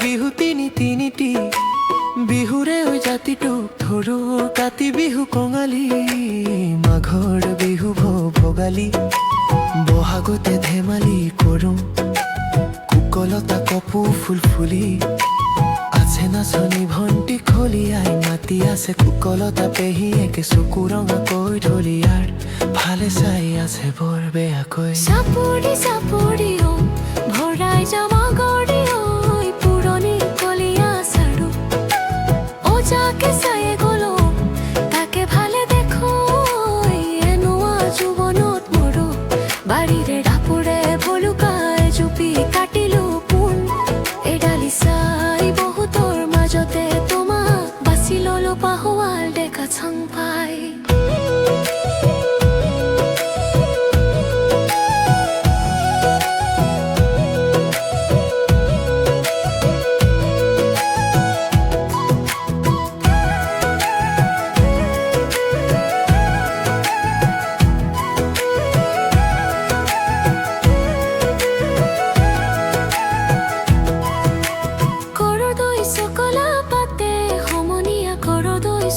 বিহু তিনিটি বিহুৰে ঐ জাতিটোক ধৰো কাতি বিহু কঙালী মাঘৰ বিহু ভোগালী বহাগতে ধেমালি কৰোঁ কুকলতা কপৌ ফুল ফুলি আছে নাচনী ভণ্টি খলিয়াই মাতি আছে কুকলতা পেহীয়েকে চকু ৰঙাকৈ ঢলিয়াৰ ভালে চাই আছে বৰ বেয়াকৈ চাপৰি চাপৰি ভৰাই যাবা গৰি পুৰণি কলিয়া চাৰু যাকে চাই গলো তাকে ভালে দেখো এনোৱা জীৱনত মোৰো বাৰীৰে ডাপুৰে ভলুকাই জুপি কাটিলো পোন এডালি চাই বহুতৰ মাজতে তোমাক বাচি ললো পাহোৱাল ডেকা চাং পাই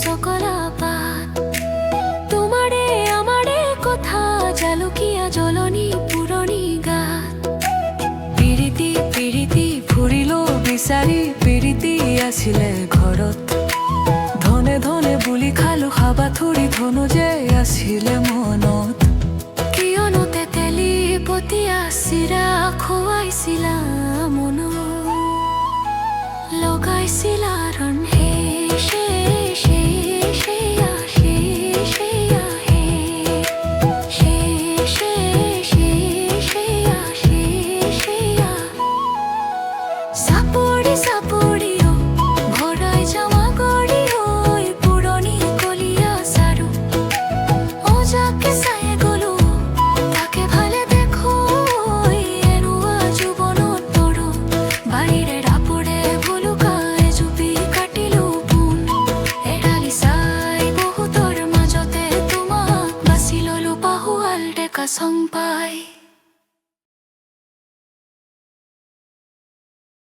সকলা পাত তোমাৰে আমাৰে কথা জালুকীয়া জ্বলনি পুৰণি গাত পিৰিতি পিৰিতি ফুৰিলো বিচাৰি পিৰিতি আছিলে ঘৰত ধনে ধনে বুলি খালো হাবাথুৰি ধনু যে আছিলে মনত কিয়নো তেতেলি পতিয়া চিৰা খুৱাইছিলা মনত লগাইছিলা ৰণ Sampai